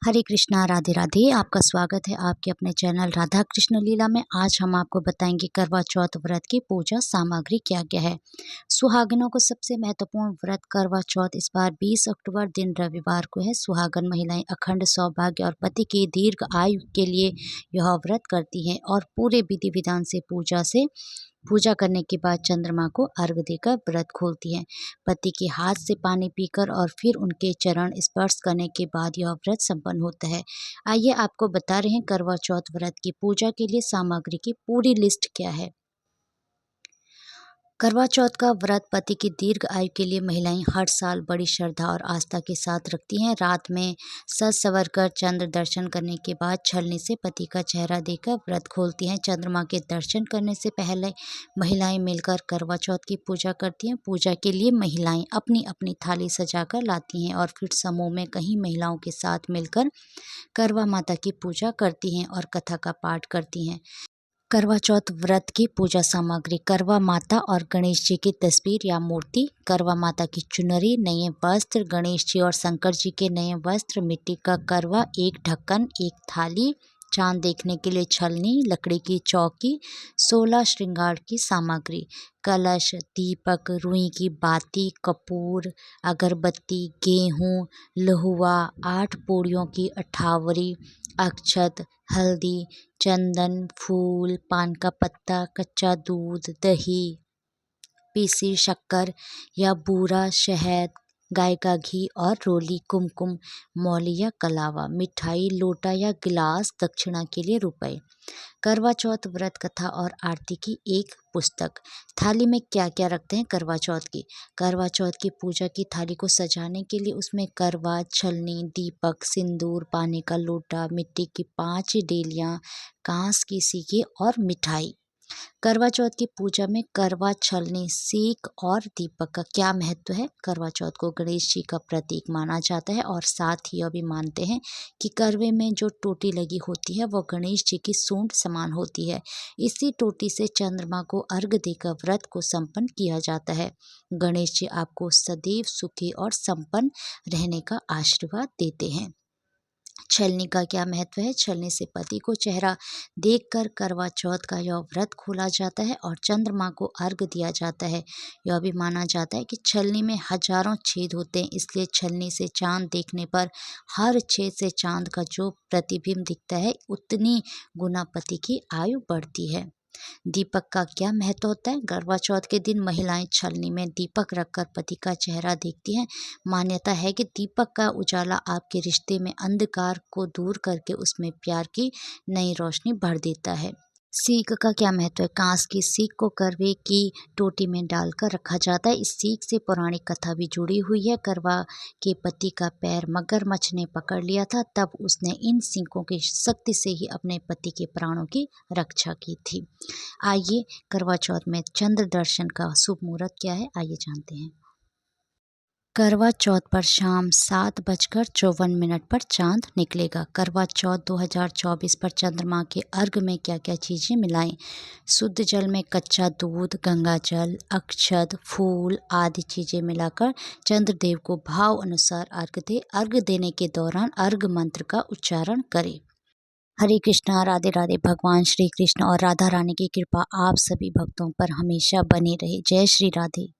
हरे कृष्णा राधे राधे। आपका स्वागत है आपके अपने चैनल राधा कृष्ण लीला में। आज हम आपको बताएंगे करवा चौथ व्रत की पूजा सामग्री क्या क्या है। सुहागनों को सबसे महत्वपूर्ण व्रत करवा चौथ इस बार 20 अक्टूबर दिन रविवार को है। सुहागन महिलाएं अखंड सौभाग्य और पति की दीर्घ आयु के लिए यह व्रत करती हैं और पूरे विधि विधान से पूजा करने के बाद चंद्रमा को अर्घ देकर व्रत खोलती हैं। पति के हाथ से पानी पीकर और फिर उनके चरण स्पर्श करने के बाद यह व्रत संपन्न होता है। आइए आपको बता रहे हैं करवा चौथ व्रत की पूजा के लिए सामग्री की पूरी लिस्ट क्या है। करवा चौथ का व्रत पति की दीर्घ आयु के लिए महिलाएं हर साल बड़ी श्रद्धा और आस्था के साथ रखती हैं। रात में सज संवर कर चंद्र दर्शन करने के बाद छलनी से पति का चेहरा देखकर व्रत खोलती हैं। चंद्रमा के दर्शन करने से पहले महिलाएं मिलकर करवा चौथ की पूजा करती हैं। पूजा के लिए महिलाएं अपनी अपनी थाली सजाकर लाती हैं और फिर समूह में कई महिलाओं के साथ मिलकर करवा माता की पूजा करती हैं और कथा का पाठ करती हैं। करवा चौथ व्रत की पूजा सामग्री: करवा माता और गणेश जी की तस्वीर या मूर्ति, करवा माता की चुनरी, नए वस्त्र, गणेश जी और शंकर जी के नए वस्त्र, मिट्टी का करवा, एक ढक्कन, एक थाली, चांद देखने के लिए छलनी, लकड़ी की चौकी, 16 श्रृंगार की सामग्री, कलश, दीपक, रुई की बाती, कपूर, अगरबत्ती, गेहूँ, लहुआ, 8 पूड़ियों की अठावरी, अक्षत, हल्दी, चंदन, फूल, पान का पत्ता, कच्चा दूध, दही, पीसी शक्कर या बूरा, शहद, गाय का घी और रोली, कुमकुम, मौली या कलावा, मिठाई, लोटा या गिलास, दक्षिणा के लिए रुपए। करवा चौथ व्रत कथा और आरती की एक पुस्तक। थाली में क्या क्या रखते हैं करवा चौथ की? करवा चौथ की पूजा की थाली को सजाने के लिए उसमें करवा, छलनी, दीपक, सिंदूर, पानी का लोटा, मिट्टी की 5 डेलियां, कांस की सीकी और मिठाई। करवा चौथ की पूजा में करवा, छलनी, सीख और दीपक का क्या महत्व है? करवा चौथ को गणेश जी का प्रतीक माना जाता है और साथ ही यह भी मानते हैं कि करवे में जो टोटी लगी होती है वह गणेश जी की सूंड समान होती है। इसी टोटी से चंद्रमा को अर्घ देकर व्रत को संपन्न किया जाता है। गणेश जी आपको सदैव सुखी और संपन्न रहने का आशीर्वाद देते हैं। छलनी का क्या महत्व है? छलनी से पति को चेहरा देखकर करवा चौथ का यह व्रत खोला जाता है और चंद्रमा को अर्घ दिया जाता है। यह भी माना जाता है कि छलनी में हजारों छेद होते हैं, इसलिए छलनी से चांद देखने पर हर छेद से चांद का जो प्रतिबिंब दिखता है उतनी गुना पति की आयु बढ़ती है। दीपक का क्या महत्व होता है? करवा चौथ के दिन महिलाएं छलनी में दीपक रखकर पति का चेहरा देखती हैं। मान्यता है कि दीपक का उजाला आपके रिश्ते में अंधकार को दूर करके उसमें प्यार की नई रोशनी भर देता है। सीख का क्या महत्व है? कांस की सीख को करवे की टोटी में डालकर रखा जाता है। इस सीख से पौराणिक कथा भी जुड़ी हुई है। करवा के पति का पैर मगरमच्छ ने पकड़ लिया था, तब उसने इन सीखों की शक्ति से ही अपने पति के प्राणों की रक्षा की थी। आइए करवा चौथ में चंद्र दर्शन का शुभ मुहूर्त क्या है, आइए जानते हैं। करवा चौथ पर शाम 7:54 पर चांद निकलेगा। करवा चौथ 2024 पर चंद्रमा के अर्घ में क्या क्या चीज़ें मिलाएं? शुद्ध जल में कच्चा दूध, गंगा जल, अक्षत, फूल आदि चीज़ें मिलाकर चंद्रदेव को भाव अनुसार अर्घ दें। अर्घ देने के दौरान अर्घ मंत्र का उच्चारण करें। हरे कृष्णा राधे राधे। भगवान श्री कृष्ण और राधा रानी की कृपा आप सभी भक्तों पर हमेशा बनी रहे। जय श्री राधे।